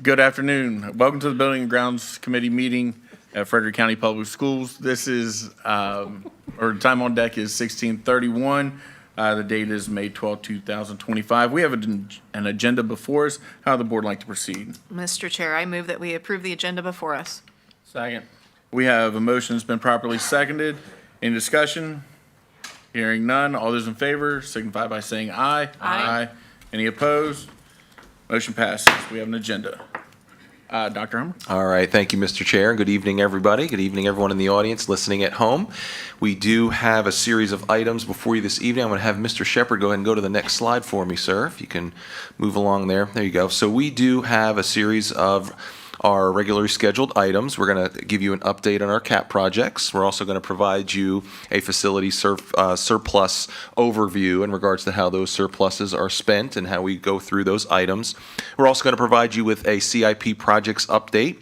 Good afternoon. Welcome to the Building and Grounds Committee meeting at Frederick County Public Schools. This is, or time on deck is 16:31. The date is May 12, 2025. We have an agenda before us. How would the board like to proceed? Mr. Chair, I move that we approve the agenda before us. Second. We have a motion that's been properly seconded. Any discussion? Hearing none. All those in favor signify by saying aye. Aye. Any opposed? Motion passes. We have an agenda. Dr. Hummer? All right, thank you, Mr. Chair. Good evening, everybody. Good evening, everyone in the audience listening at home. We do have a series of items before you this evening. I'm going to have Mr. Shepard go ahead and go to the next slide for me, sir, if you can move along there. There you go. So we do have a series of our regularly scheduled items. We're going to give you an update on our CAP projects. We're also going to provide you a facility surplus overview in regards to how those surpluses are spent and how we go through those items. We're also going to provide you with a CIP projects update,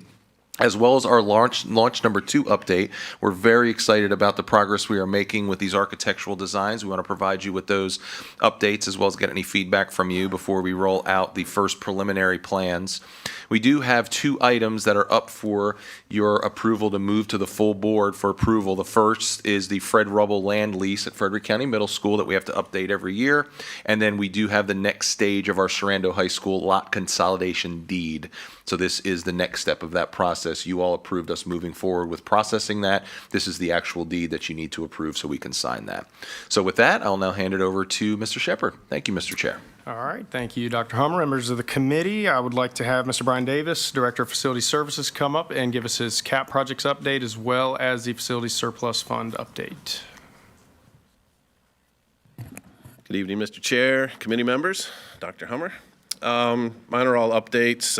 as well as our launch number 2 update. We're very excited about the progress we are making with these architectural designs. We want to provide you with those updates as well as get any feedback from you before we roll out the first preliminary plans. We do have 2 items that are up for your approval to move to the full board for approval. The first is the Fred Rubble land lease at Frederick County Middle School that we have to update every year. And then we do have the next stage of our Sharando High School lot consolidation deed. So this is the next step of that process. You all approved us moving forward with processing that. This is the actual deed that you need to approve so we can sign that. So with that, I'll now hand it over to Mr. Shepard. Thank you, Mr. Chair. All right, thank you, Dr. Hummer. Members of the committee, I would like to have Mr. Brian Davis, Director of Facility Services, come up and give us his CAP projects update as well as the Facility Surplus Fund update. Good evening, Mr. Chair, committee members, Dr. Hummer. Mine are all updates.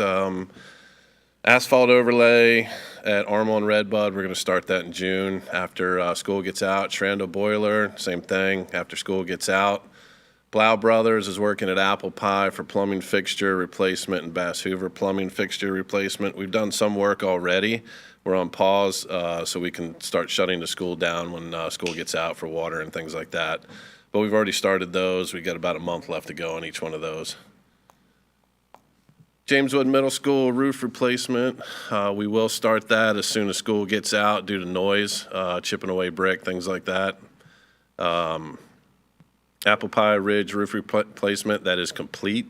Asphalt overlay at Armel and Redbud, we're going to start that in June after school gets out. Sharando boiler, same thing, after school gets out. Blau Brothers is working at Apple Pie for plumbing fixture replacement and Bass Hoover plumbing fixture replacement. We've done some work already. We're on pause so we can start shutting the school down when school gets out for water and things like that. But we've already started those. We've got about a month left to go on each one of those. Jameswood Middle School roof replacement. We will start that as soon as school gets out due to noise, chipping away brick, things like that. Apple Pie Ridge roof replacement, that is complete.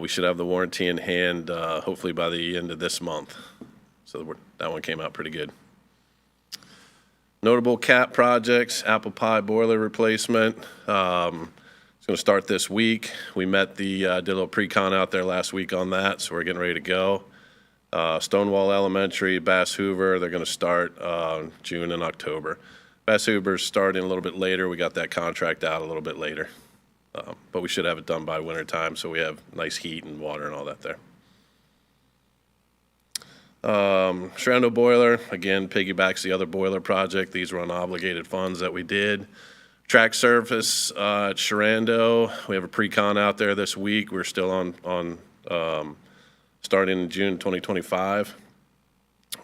We should have the warranty in hand hopefully by the end of this month. So that one came out pretty good. Notable CAP projects, Apple Pie boiler replacement. It's going to start this week. We did a little pre-con out there last week on that, so we're getting ready to go. Stonewall Elementary, Bass Hoover, they're going to start June and October. Bass Hoover's starting a little bit later. We got that contract out a little bit later. But we should have it done by winter time, so we have nice heat and water and all that there. Sharando boiler, again, piggybacks the other boiler project. These were unobligated funds that we did. Track surface at Sharando, we have a pre-con out there this week. We're still on starting in June 2025.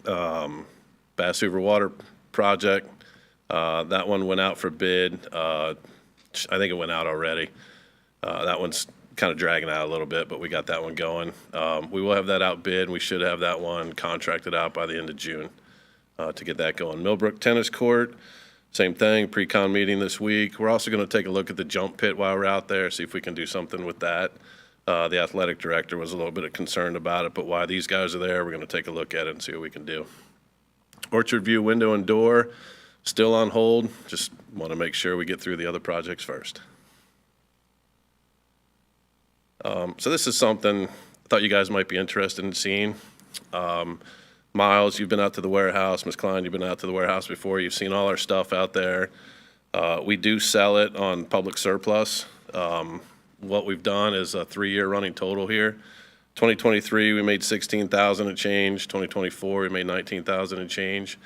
Bass Hoover water project. That one went out for bid. I think it went out already. That one's kind of dragging out a little bit, but we got that one going. We will have that out bid. We should have that one contracted out by the end of June to get that going. Millbrook Tennis Court, same thing, pre-con meeting this week. We're also going to take a look at the jump pit while we're out there, see if we can do something with that. The athletic director was a little bit concerned about it, but while these guys are there, we're going to take a look at it and see what we can do. Orchard View window and door, still on hold. Just want to make sure we get through the other projects first. So this is something I thought you guys might be interested in seeing. Miles, you've been out to the warehouse. Ms. Klein, you've been out to the warehouse before. You've seen all our stuff out there. We do sell it on public surplus. What we've done is a 3-year running total here. 2023, we made $16,000 and change. 2024, we made $19,000 and change.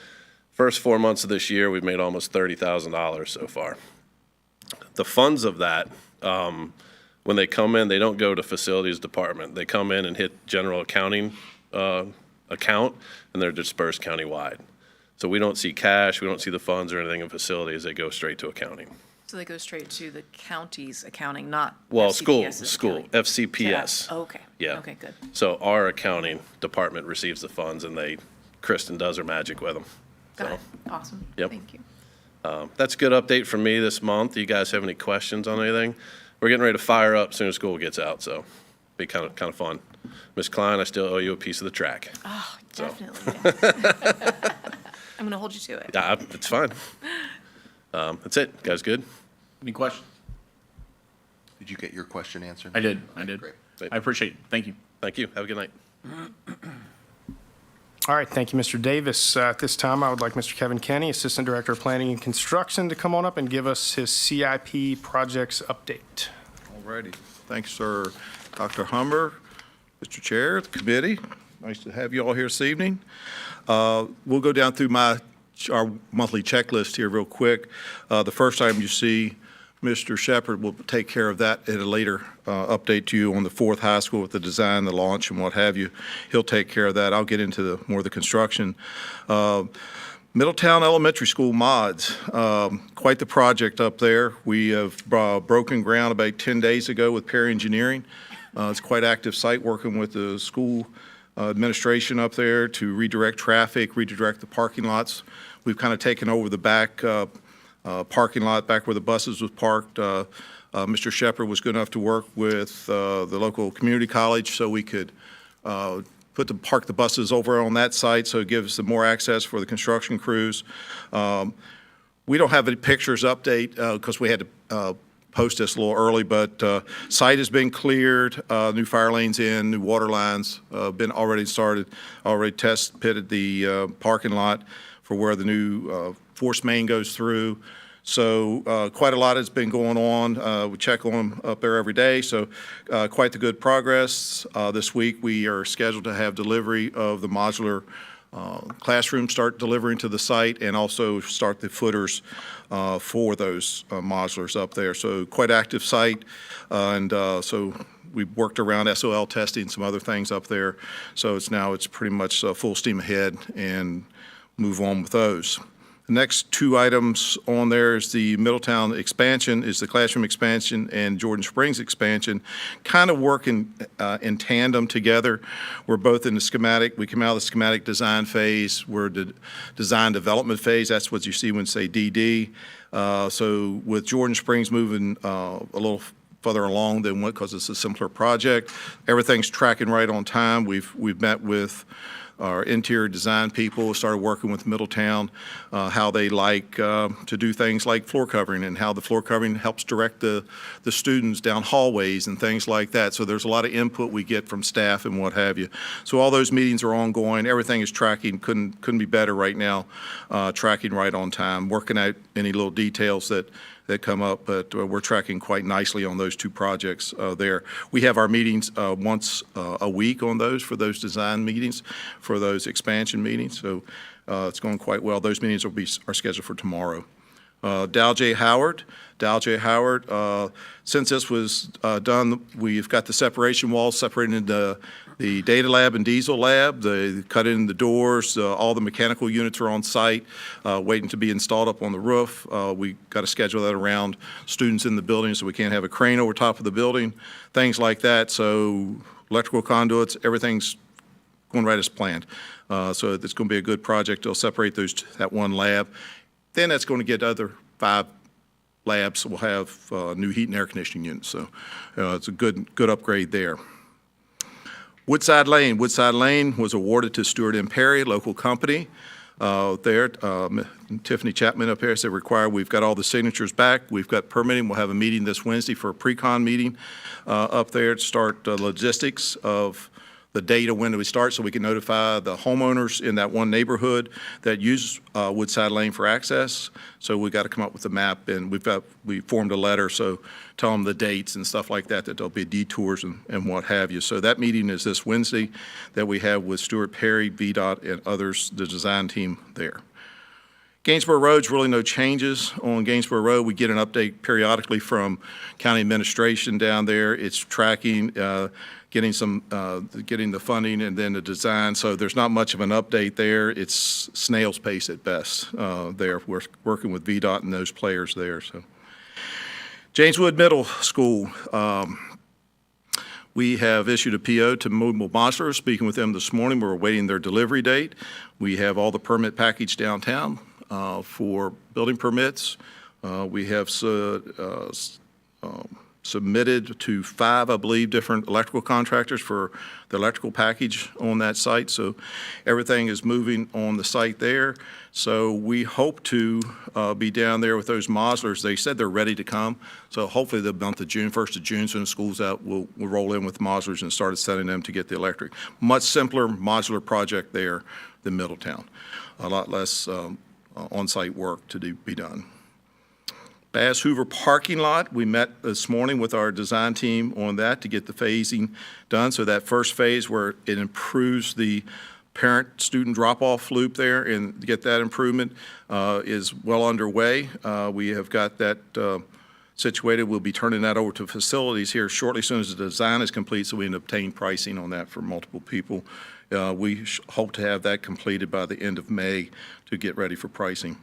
First 4 months of this year, we've made almost $30,000 so far. The funds of that, when they come in, they don't go to facilities department. They come in and hit general accounting account, and they're dispersed countywide. So we don't see cash, we don't see the funds or anything in facilities. They go straight to accounting. So they go straight to the county's accounting, not Well, FCPS's school, accounting? FCPS. Oh, okay. Yeah. Okay, good. So our accounting department receives the funds, and Kristen does her magic with them. Got So, it. Awesome. Yep. Thank you. that's a good update from me this month. Do you guys have any questions on anything? We're getting ready to fire up as soon as school gets out, so be kind of fun. Ms. Klein, I still owe you a piece of the track. Oh, So. definitely. Yes. I'm going to hold you to it. It's fine. That's it. Guys good? Any questions? Did you get your question answered? I did. Great. I appreciate it. Thank you. Thank you. Have a good night. All right, thank you, Mr. Davis. At this time, I would like Mr. Kevin Kenny, Assistant Director of Planning and Construction, to come on up and give us his CIP projects update. All righty. Thanks, sir. Dr. Humber, Mr. Chair, the committee, nice to have you all here this evening. We'll go down through our monthly checklist here real quick. The first item you see, Mr. Shepherd will take care of that at a later update to you on the fourth high school with the design, the launch, and what have you. He'll take care of that. I'll get into more of the construction. Middletown Elementary School mods, quite the project up there. We have broken ground about 10 days ago with Perry Engineering. It's quite active site working with the school administration up there to redirect traffic, redirect the parking lots. We've kind of taken over the back parking lot, back where the buses was parked. Mr. Shepherd was good enough to work with the local community college so we could park the buses over on that site, so it gives them more access for the construction crews. We don't have any pictures update because we had to post this a little early, but site has been cleared, new fire lanes in, new water lines been already started, already test pitted the parking lot for where the new force main goes through. So quite a lot has been going on. We check on them up there every day, so quite the good progress. This week we are scheduled to have delivery of the modular classroom, start delivering to the site, and also start the footers for those modulars up there. So quite active site, and so we've worked around SOL testing, some other things up there. So it's pretty much full steam ahead and move on with those. The next two items on there is the Middletown expansion, is the classroom expansion and Jordan Springs expansion, kind of working in tandem together. We're both in the schematic. We come out of the schematic design phase. We're the design development phase. That's what you see when you say DD. So with Jordan Springs moving a little further along than what, because it's a simpler project. Everything's tracking right on time. We've met with our interior design people, started working with Middletown, how they like to do things like floor covering and how the floor covering helps direct the students down hallways and things like that. So there's a lot of input we get from staff and what have you. So all those meetings are ongoing. Everything is tracking, couldn't be better right now, tracking right on time, working out any little details that come up, but we're tracking quite nicely on those two projects there. We have our meetings once a week on those, for those design meetings, for those expansion meetings, so it's going quite well. Those meetings are scheduled for tomorrow. Dow J. Howard, since this was done, we've got the separation walls separated into the data lab and diesel lab. They cut in the doors. All the mechanical units are on site, waiting to be installed up on the roof. We got to schedule that around students in the building, so we can't have a crane over top of the building, things like that. So electrical conduits, everything's going right as planned. So it's going to be a good project. They'll separate that one lab. Then that's going to get other 5 labs will have new heat and air conditioning units. So it's a good upgrade there. Woodside Lane was awarded to Stewart M. Perry, local company there. Tiffany Chapman up here said required. We've got all the signatures back. We've got permitting. We'll have a meeting this Wednesday for a pre-con meeting up there to start logistics of the date of when do we start, so we can notify the homeowners in that one neighborhood that use Woodside Lane for access. So we got to come up with a map, and we formed a letter, so tell them the dates and stuff like that there'll be detours and what have you. So that meeting is this Wednesday that we have with Stewart Perry, VDOT, and others, the design team there. Gainsborough Road's really no changes on Gainsborough Road. We get an update periodically from county administration down there. It's tracking, getting the funding and then the design. So there's not much of an update there. It's snail's pace at best there. We're working with VDOT and those players there. So Jameswood Middle School, we have issued a PO to Mobile Modular. Speaking with them this morning, we're awaiting their delivery date. We have all the permit package downtown for building permits. We have submitted to 5, I believe, different electrical contractors for the electrical package on that site. So everything is moving on the site there. So we hope to be down there with those modulars. They said they're ready to come. So hopefully the month of June, 1st of June, so when school's out, we'll roll in with modulars and start setting them to get the electric. Much simpler modular project there than Middletown. A lot less on-site work to be done. Bass Hoover parking lot, we met this morning with our design team on that to get the phasing done. So that first phase where it improves the parent-student drop-off loop there and to get that improvement is well underway. We have got that situated. We'll be turning that over to facilities here shortly as soon as the design is complete so we can obtain pricing on that for multiple people. We hope to have that completed by the end of May to get ready for pricing.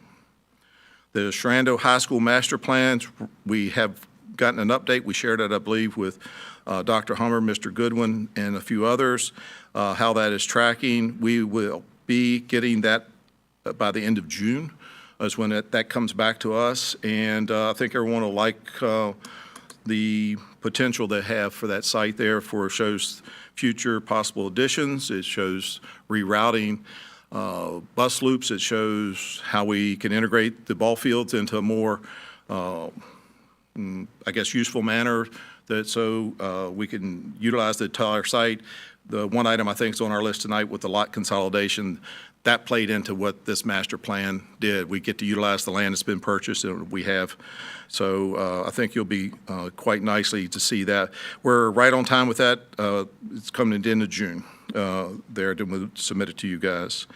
The Shrando High School master plans, we have gotten an update. We shared it, I believe, with Dr. Hummer, Mr. Goodwin, and a few others, how that is tracking. We will be getting that by the end of June is when that comes back to us. And I think everyone will like the potential they have for that site there for shows future possible additions. It shows rerouting bus loops. It shows how we can integrate the ball fields into a more, I guess, useful manner that so we can utilize the entire site. The one item I think is on our list tonight with the lot consolidation, that played into what this master plan did. We get to utilize the land that's been purchased and we have. So I think you'll be quite nicely to see that. We're right on time with that. It's coming at the end of June there to submit it to you guys.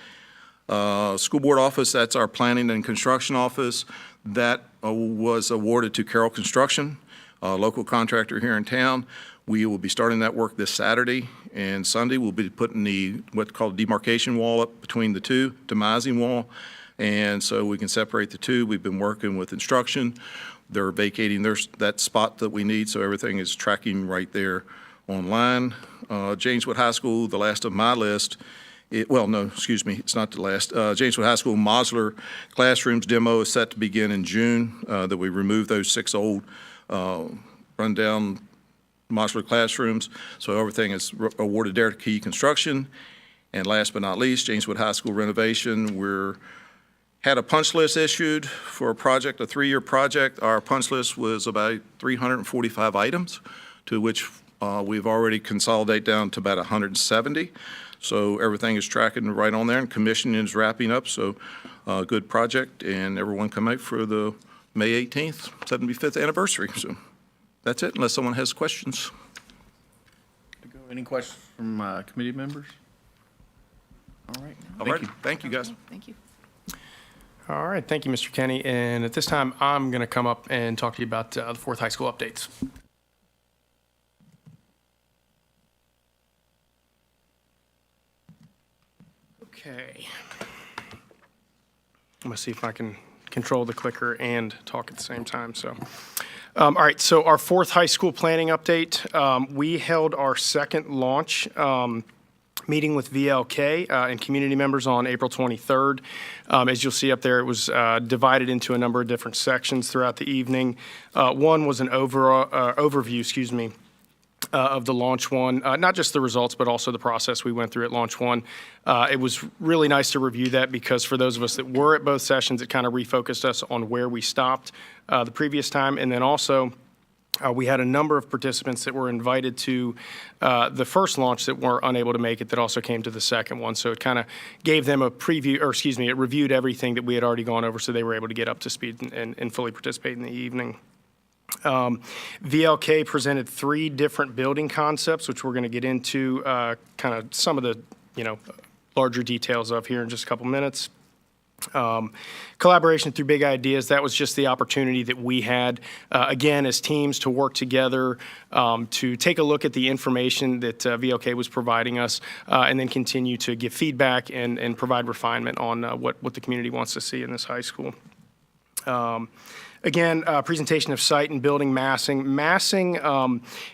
School board office, that's our planning and construction office. That was awarded to Carroll Construction, a local contractor here in town. We will be starting that work this Saturday and Sunday. We'll be putting the what's called demarcation wall up between the two, demising wall. And so we can separate the two. We've been working with instruction. They're vacating that spot that we need, so everything is tracking right there online. Jameswood High School, the last of my list. It's not the last. Jameswood High School modular classrooms demo is set to begin in June. That we remove those 6 old rundown modular classrooms. So everything is awarded there to Key Construction. And last but not least, Jameswood High School renovation. Had a punch list issued for a project, a 3-year project. Our punch list was about 345 items, to which we've already consolidated down to about 170. So everything is tracking right on there, and commissioning is wrapping up. So good project, and everyone come out for the May 18th, 75th anniversary. So that's it, unless someone has questions. Any questions from committee members? All right. All right, thank you, guys. Thank you. All right, thank you, Mr. Kenny. And at this time, I'm going to come up and talk to you about the fourth high school updates. Okay. I'm going to see if I can control the clicker and talk at the same time. All right, so our fourth high school planning update. We held our second launch meeting with VLK and community members on April 23rd. As you'll see up there, it was divided into a number of different sections throughout the evening. One was an overview, of the launch one, not just the results, but also the process we went through at launch one. It was really nice to review that because for those of us that were at both sessions, it kind of refocused us on where we stopped the previous time. And then also, we had a number of participants that were invited to the first launch that were unable to make it that also came to the second one. So it kind of gave them a preview, it reviewed everything that we had already gone over so they were able to get up to speed and fully participate in the evening. VLK presented 3 different building concepts, which we're going to get into kind of some of the, larger details of here in just a couple minutes. Collaboration through big ideas, that was just the opportunity that we had, again, as teams to work together to take a look at the information that VLK was providing us and then continue to give feedback and provide refinement on what the community wants to see in this high school. Again, presentation of site and building massing. Massing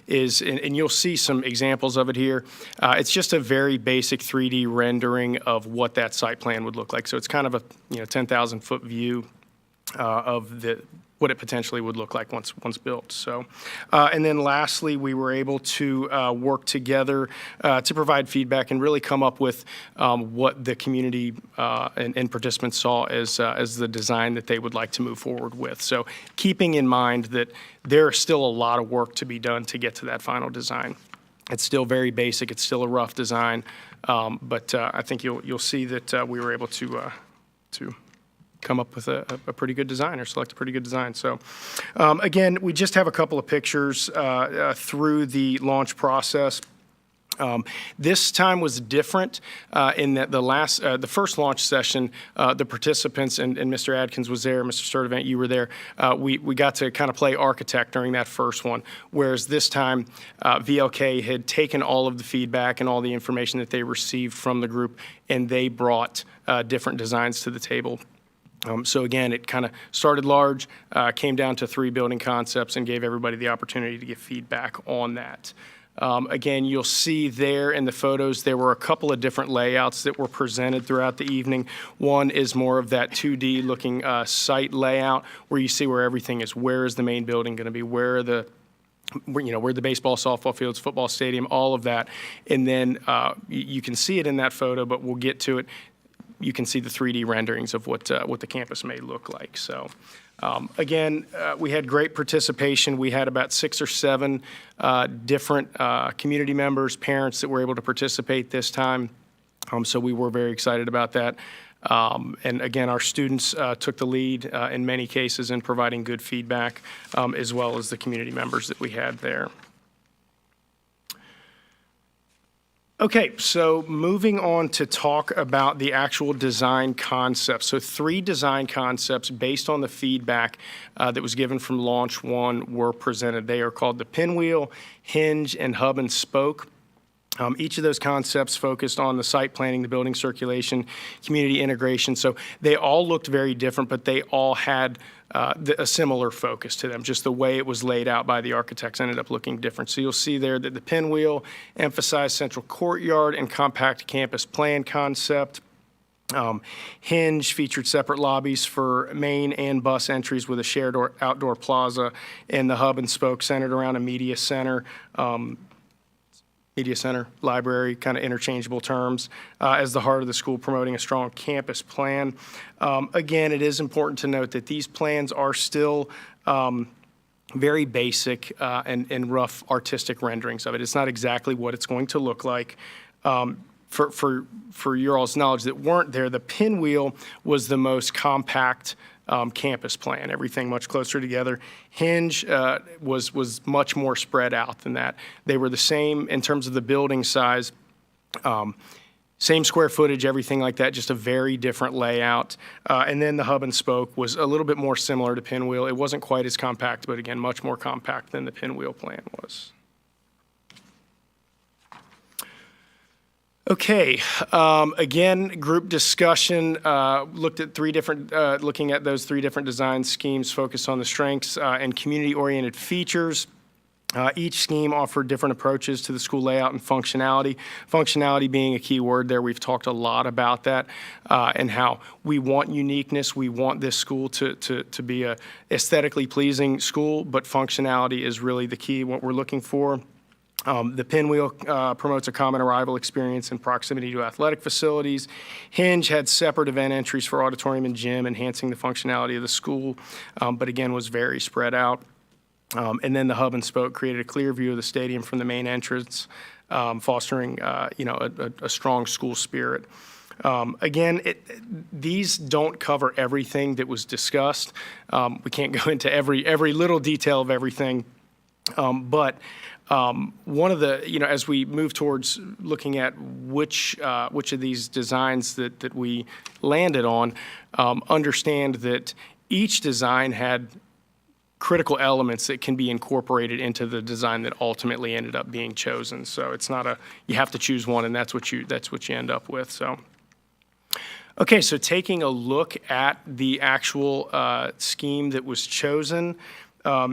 is, and you'll see some examples of it here, it's just a very basic 3D rendering of what that site plan would look like. So it's kind of a 10,000-foot view of what it potentially would look like once built. So, and then lastly, we were able to work together to provide feedback and really come up with what the community and participants saw as the design that they would like to move forward with. So, keeping in mind that there is still a lot of work to be done to get to that final design. It's still very basic. It's still a rough design, but I think you'll see that we were able to come up with a pretty good design or select a pretty good design. So again, we just have a couple of pictures through the launch process. This time was different in that the first launch session, the participants, and Mr. Adkins was there, Mr. Sturdivant, you were there, we got to kind of play architect during that first one, whereas this time VLK had taken all of the feedback and all the information that they received from the group, and they brought different designs to the table. So again, it kind of started large, came down to 3 building concepts, and gave everybody the opportunity to give feedback on that. Again, you'll see there in the photos, there were a couple of different layouts that were presented throughout the evening. One is more of that 2D looking site layout where you see where everything is. Where is the main building going to be? Where are the where the baseball, softball fields, football stadium, all of that. And then you can see it in that photo, but we'll get to it. You can see the 3D renderings of what the campus may look like. So again, we had great participation. We had about 6 or 7 different community members, parents that were able to participate this time. So we were very excited about that. And again, our students took the lead in many cases in providing good feedback, as well as the community members that we had there. Okay, so moving on to talk about the actual design concepts. So 3 design concepts based on the feedback that was given from Launch 1 were presented. They are called the pinwheel, hinge, and hub and spoke. Each of those concepts focused on the site planning, the building circulation, community integration. So they all looked very different, but they all had a similar focus to them. Just the way it was laid out by the architects ended up looking different. So you'll see there that the pinwheel emphasized central courtyard and compact campus plan concept. Hinge featured separate lobbies for main and bus entries with a shared outdoor plaza, and the hub and spoke centered around a media center, library, kind of interchangeable terms, as the heart of the school, promoting a strong campus plan. Again, it is important to note that these plans are still very basic and rough artistic renderings of it. It's not exactly what it's going to look like. For your all's knowledge that weren't there, the pinwheel was the most compact campus plan, everything much closer together. Hinge was much more spread out than that. They were the same in terms of the building size, same square footage, everything like that, just a very different layout. And then the hub and spoke was a little bit more similar to pinwheel. It wasn't quite as compact, but again, much more compact than the pinwheel plan was. Okay, again, group discussion, looked at looking at those 3 different design schemes focused on the strengths and community-oriented features. Each scheme offered different approaches to the school layout and functionality. Functionality being a key word there. We've talked a lot about that and how we want uniqueness. We want this school to be a aesthetically pleasing school, but functionality is really the key, what we're looking for. The pinwheel promotes a common arrival experience in proximity to athletic facilities. Hinge had separate event entries for auditorium and gym, enhancing the functionality of the school, but again was very spread out. And then the hub and spoke created a clear view of the stadium from the main entrance, fostering a strong school spirit. Again, these don't cover everything that was discussed. We can't go into every little detail of everything, but one of the, as we move towards looking at which of these designs that we landed on, understand that each design had critical elements that can be incorporated into the design that ultimately ended up being chosen. So it's not you have to choose one and that's what you end up with. So Okay, so taking a look at the actual scheme that was chosen,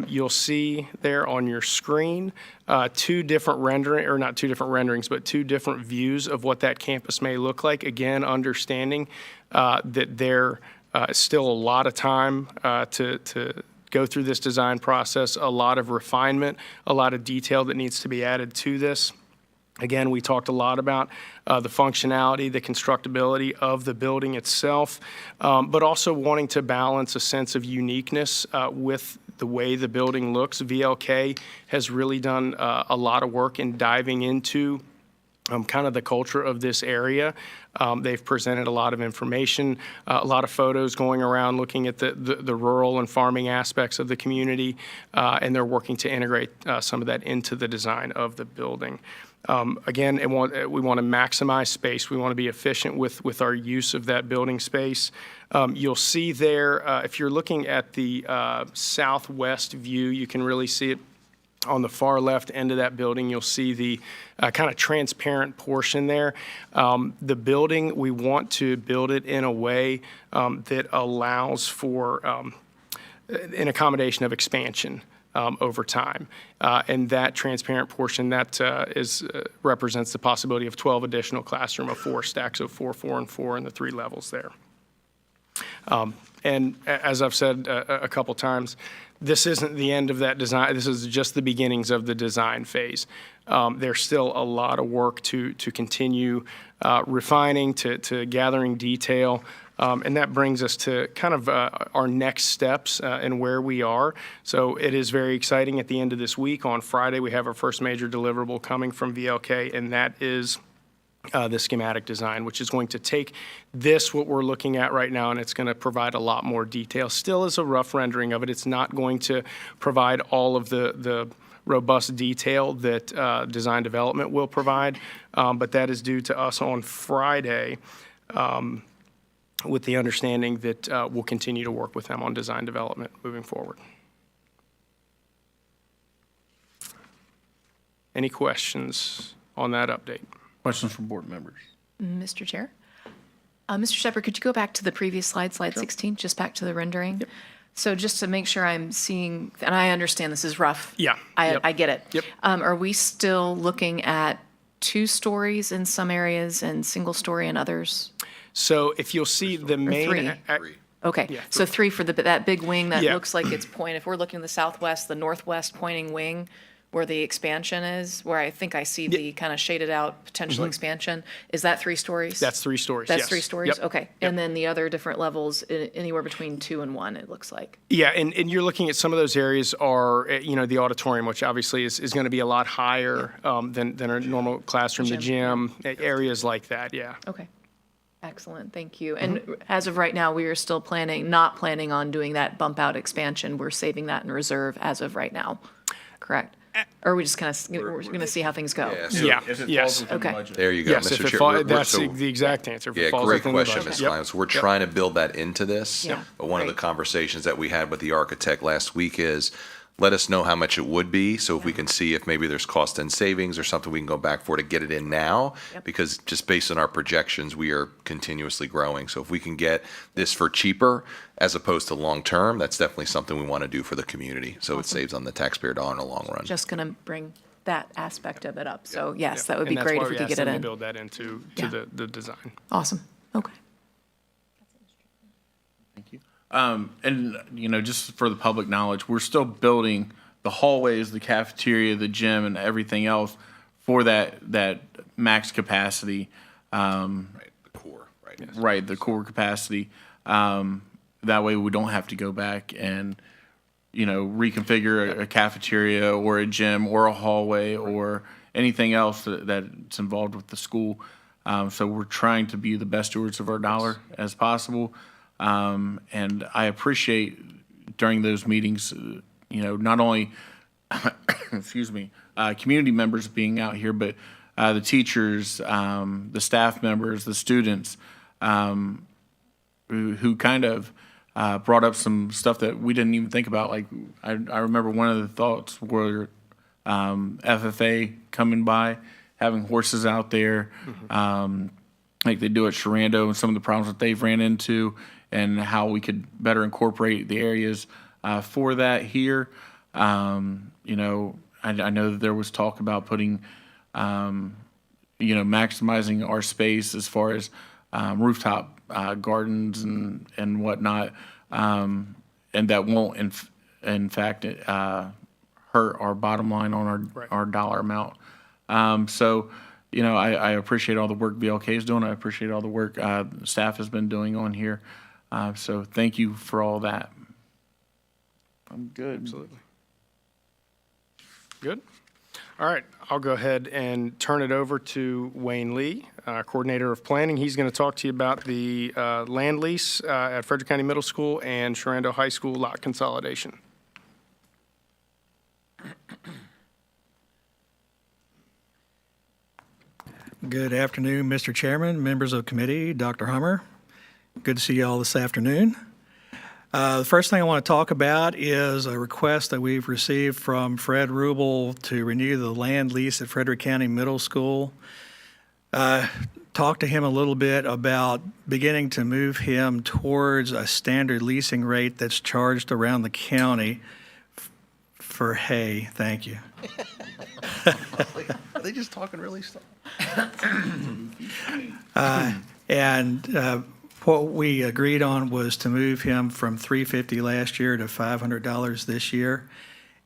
you'll see there on your screen two different not two different renderings, but two different views of what that campus may look like. Again, understanding that there is still a lot of time to go through this design process, a lot of refinement, a lot of detail that needs to be added to this. Again, we talked a lot about the functionality, the constructability of the building itself, but also wanting to balance a sense of uniqueness with the way the building looks. VLK has really done a lot of work in diving into kind of the culture of this area. They've presented a lot of information, a lot of photos going around looking at the rural and farming aspects of the community, and they're working to integrate some of that into the design of the building. Again, we want to maximize space. We want to be efficient with our use of that building space. You'll see there, if you're looking at the southwest view, you can really see it on the far left end of that building. You'll see the kind of transparent portion there. The building, we want to build it in a way that allows for an accommodation of expansion over time. And that transparent portion, that represents the possibility of 12 additional classroom of 4 stacks of 4, 4, and 4 in the 3 levels there. And as I've said a couple times, this isn't the end of that design. This is just the beginnings of the design phase. There's still a lot of work to continue refining, to gathering detail. And that brings us to kind of our next steps and where we are. So it is very exciting. At the end of this week, on Friday, we have our first major deliverable coming from VLK, and that is the schematic design, which is going to take this, what we're looking at right now, and it's going to provide a lot more detail. Still is a rough rendering of it. It's not going to provide all of the robust detail that design development will provide, but that is due to us on Friday, with the understanding that we'll continue to work with them on design development moving forward. Any questions on that update? Questions from board members? Mr. Chair? Mr. Shepherd, could you go back to the previous slide, slide 16, just back to the rendering? Yep. So just to make sure I'm seeing, and I understand this is rough. Yeah. Yep. I get it. Yep. Are we still looking at 2 stories in some areas and single story in others? So if you'll see the main. 3? Okay, Yeah, so 3 for that big wing that Yeah. looks like it's if we're looking in the southwest, the northwest pointing wing, where the expansion is, where I think I see the kind of shaded out potential expansion, is that 3 stories? That's 3 stories, That's yes. 3 stories? Yep. Okay. Yep. And then the other different levels, anywhere between 2 and 1, it looks like. Yeah, and you're looking at some of those areas are, the auditorium, which obviously is going to be a lot higher than a normal classroom, the gym, areas like that, yeah. Okay. Excellent, thank you. And as of right now, we are still not planning on doing that bump out expansion. We're saving that in reserve as of right now, correct? Or are we just kind of, we're going to see how things go? Yeah, so- Yeah, If it yes. falls within the Okay. budget. There you go, Yes, if Mr. it Chair. falls, We're- that's so- the exact answer. If it Yeah, falls great within the question, budget. Ms. Yep. Klein. So we're trying to build that into this. Yeah. But one of the Great. conversations that we had with the architect last week is, let us know how much it would be, so if we can see if maybe there's cost and savings or something we can go back for to get it in now. Yep. Because just based on our projections, we are continuously growing. So if we can get this for cheaper as opposed to long-term, that's definitely something we want to do for the community. So it saves on the taxpayer dollar in the long run. Just going to bring that aspect of it up. So yes, that would And be that's great why if we could asked get it them to in. build that into Yeah. the design. Awesome, okay. And, just for the public knowledge, we're still building the hallways, the cafeteria, the gym, and everything else for that max capacity. Right, the core, right? Right, the core capacity. That way we don't have to go back and, reconfigure a cafeteria or a gym or a hallway or anything else that's involved with the school. So we're trying to be the best stewards of our dollar as possible. And I appreciate during those meetings, not only, excuse me, community members being out here, but the teachers, the staff members, the students, who kind of brought up some stuff that we didn't even think about. Like, I remember one of the thoughts were FFA coming by, having horses out there, and like they do at Sharando and some of the problems that they've ran into and how we could better incorporate the areas for that here. You know, I know that there was talk about putting, you know, maximizing our space as far as rooftop gardens and whatnot, and that won't, in fact, hurt our bottom line on our dollar amount. So, you know, I appreciate all the work BLK is doing. I appreciate all the work staff has been doing on here. So thank you for all that. I'm good. Absolutely. Good. All right, I'll go ahead and turn it over to Wayne Lee, Coordinator of Planning. He's going to talk to you about the land lease at Frederick County Middle School and Sharando High School lot consolidation. Good afternoon, Mr. Chairman, members of committee, Dr. Hummer. Good to see you all this afternoon. The first thing I want to talk about is a request that we've received from Fred Rubel to renew the land lease at Frederick County Middle School. Talked to him a little bit about beginning to move him towards a standard leasing rate that's charged around the county for hay. Thank you. Are they just talking really slow? What we agreed on was to move him from $350 last year to $500 this year.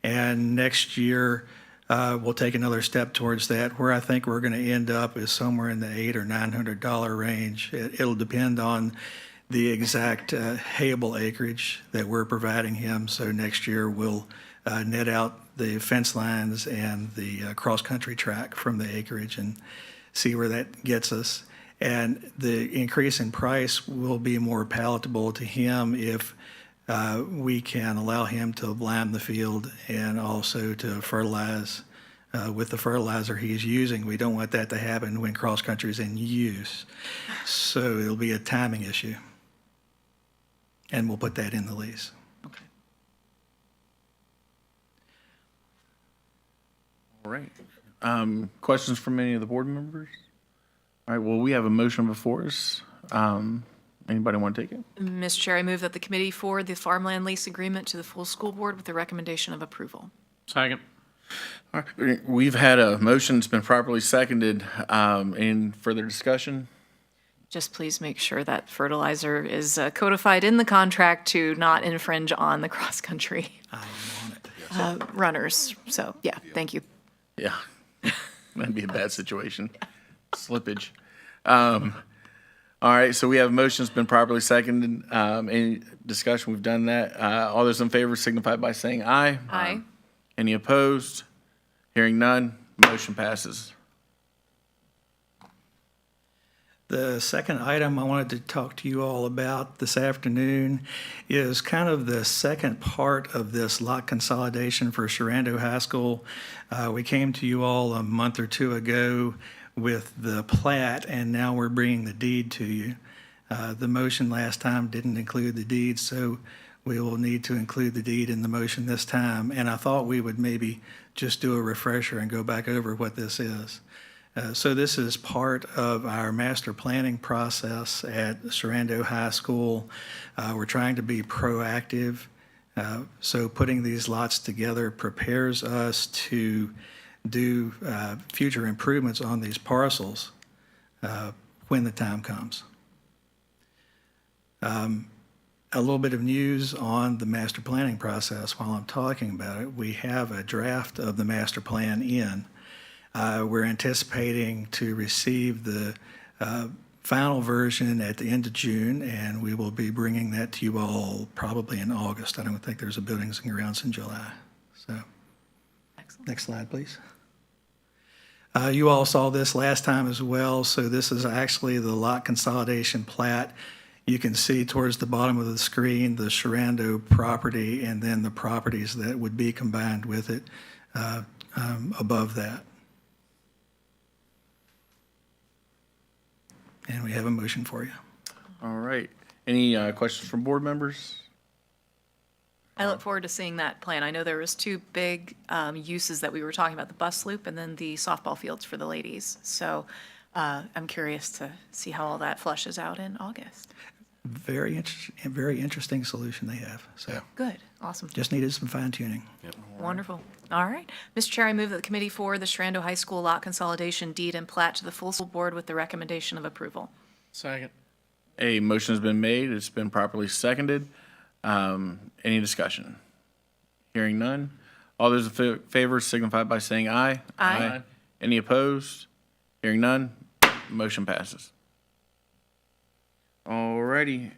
And next year, we'll take another step towards that. Where I think we're going to end up is somewhere in the $800 or $900 range. It'll depend on the exact hayable acreage that we're providing him. So next year, we'll net out the fence lines and the cross-country track from the acreage and see where that gets us. And the increase in price will be more palatable to him if we can allow him to lime the field and also to fertilize with the fertilizer he's using. We don't want that to happen when cross-country is in use. So it'll be a timing issue. And we'll put that in the lease. Okay. All right. Questions from any of the board members? All right, well, we have a motion before us. Anybody want to take it? Mr. Chair, I move that the committee forward the farmland lease agreement to the full school board with the recommendation of approval. Second. All right, we've had a motion, it's been properly seconded. Any further discussion? Just please make sure that fertilizer is codified in the contract to not infringe on the cross-country runners. So, yeah, thank you. Yeah, that'd be a bad situation. Slippage. All right, so we have a motion, it's been properly seconded. Any discussion? We've done that. All those in favor signify by saying aye. Aye. Any opposed? Hearing none, motion passes. The second item I wanted to talk to you all about this afternoon is kind of the second part of this lot consolidation for Sharando High School. We came to you all a month or two ago with the plat, and now we're bringing the deed to you. The motion last time didn't include the deed, so we will need to include the deed in the motion this time. And I thought we would maybe just do a refresher and go back over what this is. So this is part of our master planning process at Sharando High School. We're trying to be proactive. So putting these lots together prepares us to do future improvements on these parcels when the time comes. A little bit of news on the master planning process while I'm talking about it. We have a draft of the master plan in. We're anticipating to receive the final version at the end of June, and we will be bringing that to you all probably in August. I don't think there's a buildings and grounds in July. So, Excellent. next slide, please. You all saw this last time as well, so this is actually the lot consolidation plat. You can see towards the bottom of the screen the Sharando property and then the properties that would be combined with it above that. And we have a motion for you. All right. Any questions from board members? I look forward to seeing that plan. I know there was two big uses that we were talking about, the bus loop and then the softball fields for the ladies. So I'm curious to see how all that flushes out in August. Very interesting solution they have. So Good, awesome, just needed some fine tuning. wonderful. All right. Mr. Chair, I move that the committee forward the Shenandoah High School lot consolidation deed and plat to the full school board with the recommendation of approval. Second. A motion has been made. It's been properly seconded. Any discussion? Hearing none. All those in favor signify by saying aye. Aye. Any opposed? Hearing none. Motion passes. All righty.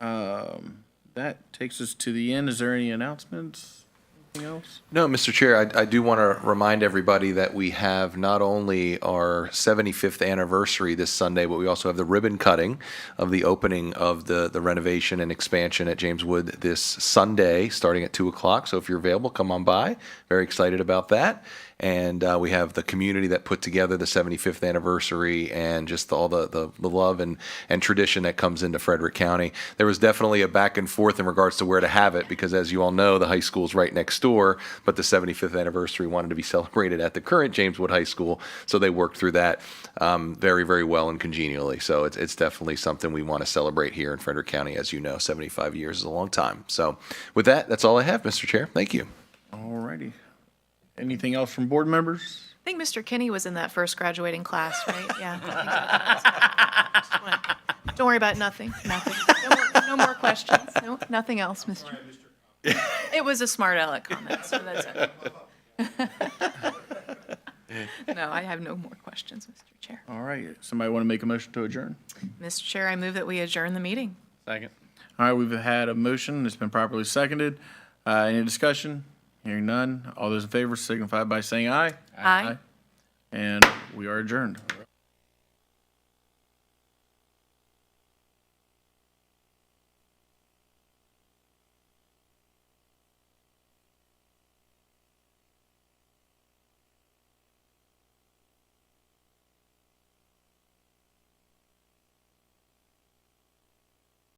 That takes us to the end. Is there any announcements? Anything else? No, Mr. Chair, I do want to remind everybody that we have not only our 75th anniversary this Sunday, but we also have the ribbon cutting of the opening of the renovation and expansion at James Wood this Sunday, starting at 2 o'clock. So if you're available, come on by. Very excited about that. And we have the community that put together the 75th anniversary and just all the love and tradition that comes into Frederick County. There was definitely a back and forth in regards to where to have it because, as you all know, the high school is right next door, but the 75th anniversary wanted to be celebrated at the current James Wood High School, so they worked through that very, very well and congenially. So it's definitely something we want to celebrate here in Frederick County. As you know, 75 years is a long time. So with that, that's all I have, Mr. Chair. Thank you. All righty. Anything else from board members? I think Mr. Kinney was in that first graduating class, right? Yeah. I think so. Don't worry about nothing. No more questions. No, nothing else, Mr. It was a smart aleck comment, so that's it. No, I have no more questions, Mr. Chair. All right. Somebody want to make a motion to adjourn? Mr. Chair, I move that we adjourn the meeting. Second. All right, we've had a motion. It's been properly seconded. Any discussion? Hearing none. All those in favor signify by saying aye. Aye. And we are adjourned.